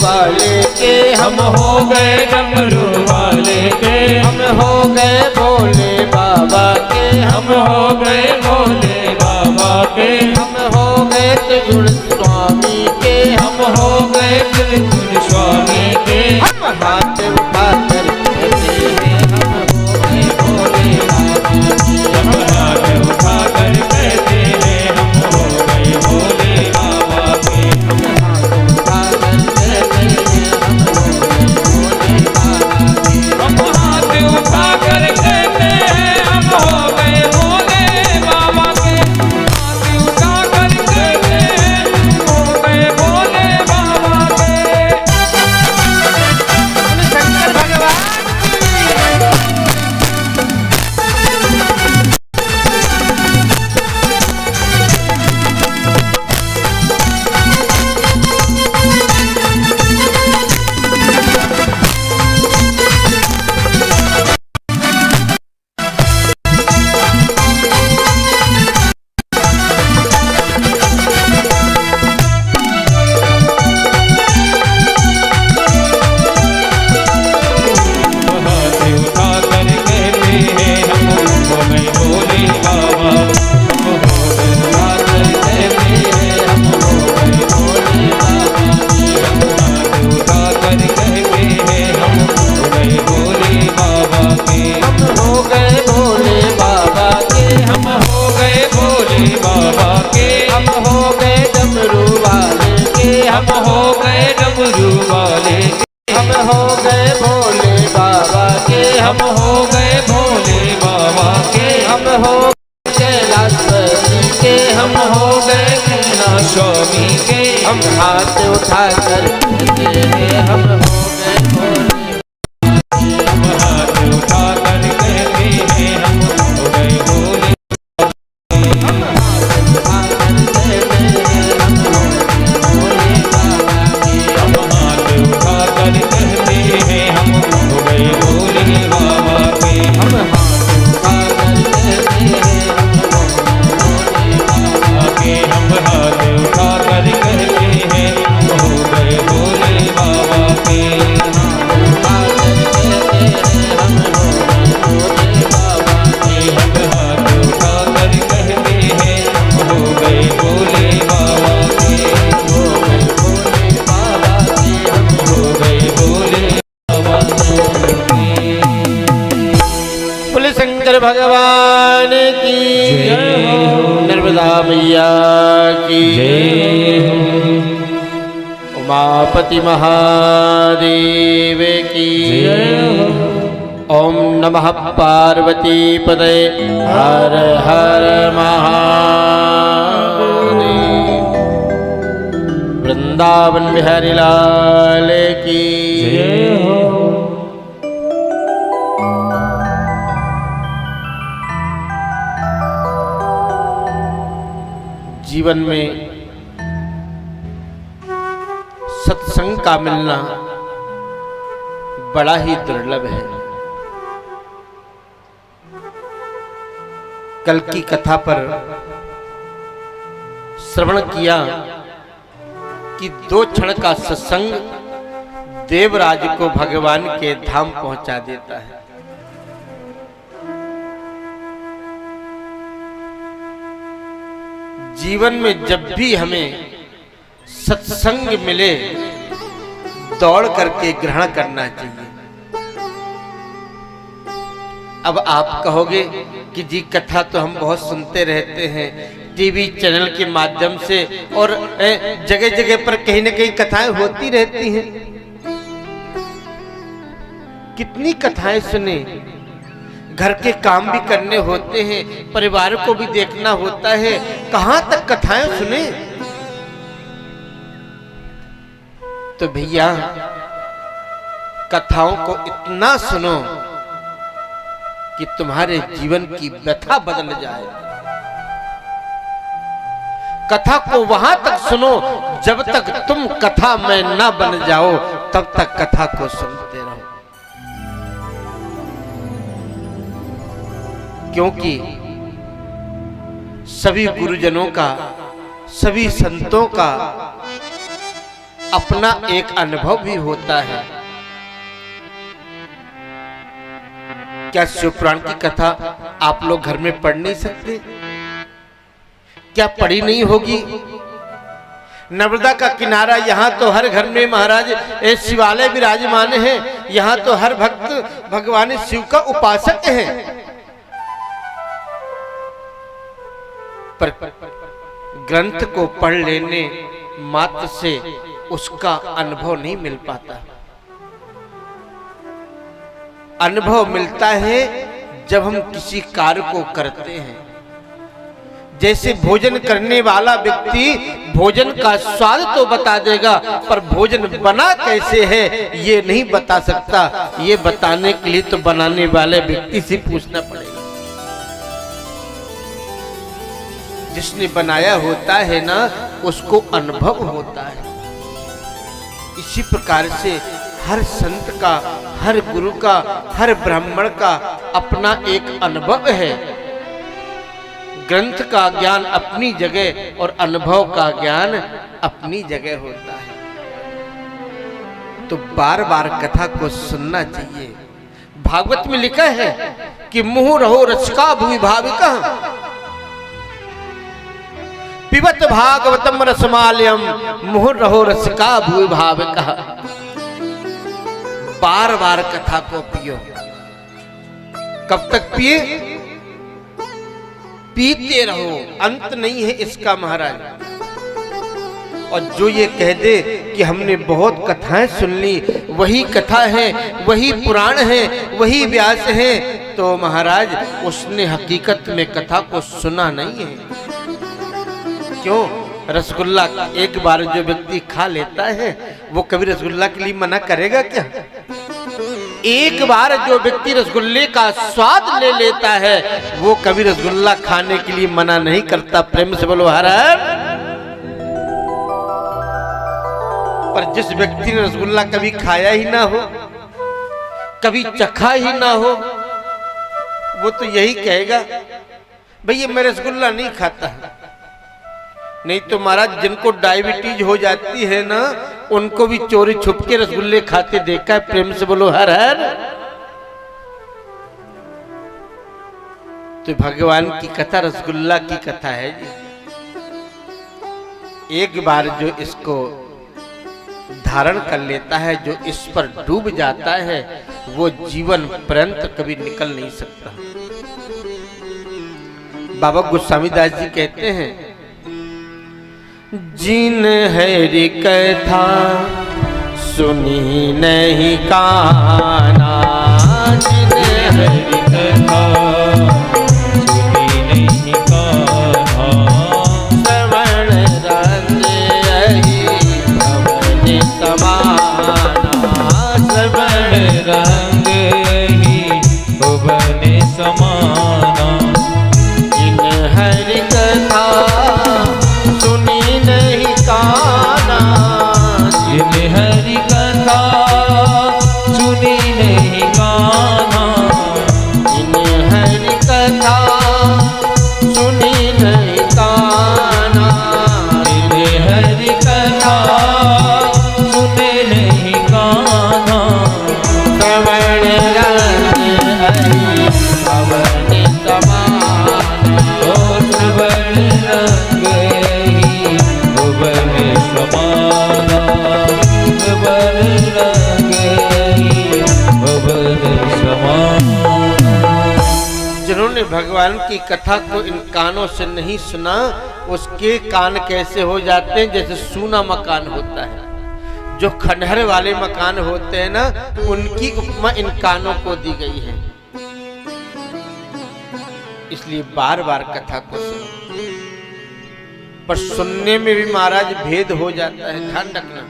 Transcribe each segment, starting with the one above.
वाले के, हम हो गए डमरू वाले के, हम हो गए भोले बाबा के, हम हो गए भोले बाबा के, हम हो गए त्रिगुण स्वामी के, हम हो गए त्रिगुण स्वामी के। हम हाथ उठाकर कहते हैं हम हो गए भोले बाबा के, हम हाथ उठाकर कहते हैं हम हो गए भोले बाबा के, हम हाथ उठाकर कहते हैं हम हो गए भोले बाबा के, हम हाथ उठाकर कहते हैं हम हो गए भोले बाबा के, हाथ उठाकर कहते हैं हम हो गए भोले बाबा के। शंकर भगवान हाथ उठाकर कहते हैं हम हो गए भोले बाबा, हम हो गए उठाकर कहते हैं हम हो गए भोले बाबा के, हम हाथ उठाकर कहते हैं हम हो गए भोले बाबा के, हम हो गए भोले बाबा के, हम हो गए भोले बाबा के, हम हो गए डमरू वाले के, हम हो गए डमरू वाले के, हम हो गए भोले बाबा के, हम हो गए भोले बाबा के, हम हो कैलाशपति के, हम हो गए कैलाश स्वामी के, हम हाथ उठाकर कहते हैं हम हो गए भोले, हम हाथ उठाकर कहते हैं हम हो गए भोले, हम हाथ उठाकर कहते हैं हम हो गए भोले बाबा के, हम हाथ उठाकर कहते हैं हम हो गए भोले बाबा के, हम हाथ उठाकर कहते हैं हम हो गए भोले बाबा आगे हम हाथ उठाकर कहते हैं हम हो गए भोले बाबा के, हम हाथ उठाकर कहते हैं हम हो गए भोले बाबा के, हो गए भोले बाबा के। बोले शंकर भगवान की जय हो। नर्मदा मैया की जय हो। उमापति महादेव की जय हो। ओम नमः पार्वती पदे हर हर महादेव। वृंदावन बिहारी लाल की जय हो। जीवन में सत्संग का मिलना बड़ा ही दुर्लभ है। कल की कथा पर श्रवण किया कि 2 क्षण का सत्संग देवराज को भगवान के धाम पहुंचा देता है। जीवन में जब भी हमें सत्संग मिले दौड़ करके ग्रहण करना चाहिए। अब आप कहोगे कि जी कथा तो हम बहुत सुनते रहते हैं टीवी चैनल के माध्यम से और जगह जगह पर कहीं ना कहीं कथाएं होती रहती हैं। कितनी कथाएं सुने, घर के काम भी करने होते हैं, परिवार को भी देखना होता है, कहां तक कथाएं सुने। तो भैया कथाओं को इतना सुनो कि तुम्हारे जीवन की व्यथा बदल जाए। कथा को वहां तक सुनो जब तक तुम कथा में ना बन जाओ, तब तक कथा को सुनते रहो। क्योंकि सभी गुरुजनों का, सभी संतों का अपना एक अनुभव भी होता है। क्या शिवपुराण की कथा आप लोग घर में पढ़ नहीं सकते? क्या पढ़ी नहीं होगी? नर्मदा का किनारा, यहाँ तो हर घर में महाराज शिवालय विराजमान है। यहाँ तो हर भक्त भगवान शिव का उपासक है। पर ग्रंथ को पढ़ लेने मात्र से उसका अनुभव नहीं मिल पाता। अनुभव मिलता है जब हम किसी कार्य को करते हैं। जैसे भोजन करने वाला व्यक्ति भोजन का स्वाद तो बता देगा, पर भोजन बना कैसे है ये नहीं बता सकता। ये बताने के लिए तो बनाने वाले व्यक्ति से पूछना पड़ेगा। जिसने बनाया होता है ना, उसको अनुभव होता है। इसी प्रकार से हर संत का, हर गुरु का, हर ब्राह्मण का अपना एक अनुभव है। ग्रंथ का ज्ञान अपनी जगह और अनुभव का ज्ञान अपनी जगह होता है। तो बार बार कथा को सुनना चाहिए। भागवत में लिखा है कि मुहुः रहो रसिका भुवि भाविका, पिबत भागवतम रसमालयम, मुहुः रहो रसिका भुवि भाविका। बार बार कथा को पियो। कब तक पिए? पीते रहो, अंत नहीं है इसका महाराज। और जो ये कह दे कि हमने बहुत कथाएं सुन ली, वही कथा है, वही पुराण है, वही व्यास है, तो महाराज उसने हकीकत में कथा को सुना नहीं है। क्यों? रसगुल्ला एक बार जो व्यक्ति खा लेता है, वो कभी रसगुल्ला के लिए मना करेगा क्या? एक बार जो व्यक्ति रसगुल्ले का स्वाद ले लेता है, वो कभी रसगुल्ला खाने के लिए मना नहीं करता। प्रेम से बोलो हर हर। पर जिस व्यक्ति ने रसगुल्ला कभी खाया ही ना हो, कभी चखा ही ना हो, वो तो यही कहेगा भैया मैं रसगुल्ला नहीं खाता। नहीं तो महाराज जिनको डायबिटीज हो जाती है ना, उनको भी चोरी छुप के रसगुल्ले खाते देखा है। प्रेम से बोलो हर हर। तो भगवान की कथा रसगुल्ला की कथा है जी। एक बार जो इसको धारण कर लेता है, जो इस पर डूब जाता है, वो जीवन पर्यंत कभी निकल नहीं सकता। बाबा गोस्वामी दास जी कहते हैं, जिन हरि कथा सुनी नहीं काना, जिन हरि कथा सुनी नहीं काना, श्रवण रंग यही भवन समाना, श्रवण रंग यही भवन समाना। जिन हरि कथा सुनी नहीं काना, जिन हरि कथा सुनी नहीं काना, जिन हरि कथा सुनी नहीं काना, जिन हरि कथा सुने नहीं काना, श्रवण रंग हरि भवन समाना, ओ श्रवण रंग जिन्होंने भगवान की कथा को इन कानों से नहीं सुना, उसके कान कैसे हो जाते हैं? जैसे सूना मकान होता है। जो खंडहर वाले मकान होते हैं ना, उनकी उपमा इन कानों को दी गई है। इसलिए बार बार कथा को सुनो। पर सुनने में भी महाराज भेद हो जाता है, ध्यान रखना।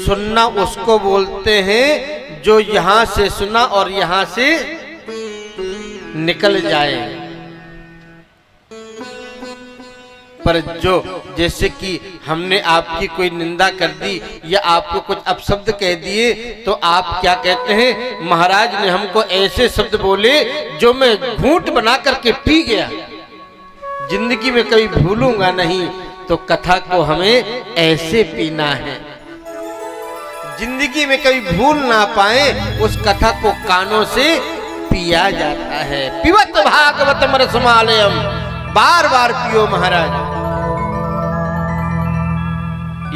सुनना उसको बोलते हैं जो यहां से सुना और यहां से निकल जाए। पर जो जैसे कि हमने आपकी कोई निंदा कर दी या आपको कुछ अपशब्द कह दिए, तो आप क्या कहते हैं, महाराज ने हमको ऐसे शब्द बोले जो मैं घूंट बना करके पी गया, जिंदगी में कभी भूलूंगा नहीं। तो कथा को हमें ऐसे पीना है, जिंदगी में कभी भूल ना पाए उस कथा को कानों से पिया जाता है। पिबत भागवत रसमालयम, बार बार पियो महाराज।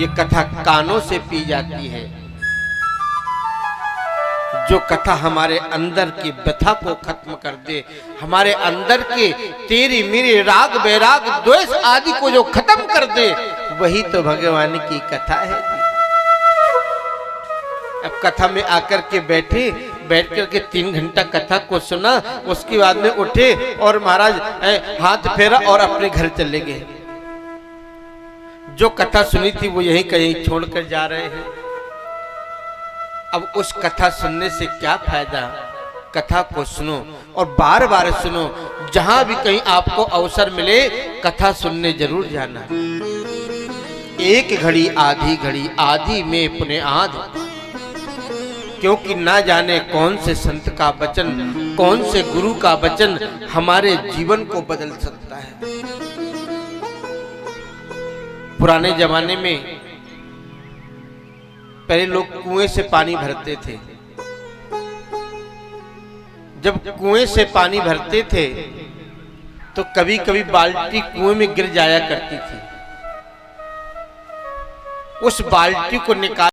ये कथा कानों से पी जाती है। जो कथा हमारे अंदर की व्यथा को खत्म कर दे, हमारे अंदर के तेरी मेरे राग वैराग द्वेष आदि को जो खत्म कर दे, वही तो भगवान की कथा है। अब कथा में आकर के बैठ करके 3 घंटा कथा को सुना, उसके बाद में उठे और महाराज हाथ फेरा और अपने घर चले गए। जो कथा सुनी थी वो यहीं कहीं छोड़कर जा रहे हैं। अब उस कथा सुनने से क्या फायदा? कथा को सुनो और बार बार सुनो। जहां भी कहीं आपको अवसर मिले कथा सुनने जरूर जाना। एक घड़ी आधी घड़ी, आधी में पुनः आध, क्योंकि ना जाने कौन से संत का वचन, कौन से गुरु का वचन हमारे जीवन को बदल सकता है। पुराने जमाने में पहले लोग कुएं से पानी भरते थे। जब कुएं से पानी भरते थे तो कभी कभी बाल्टी कुएं में गिर जाया करती थी। उस बाल्टी को निकाल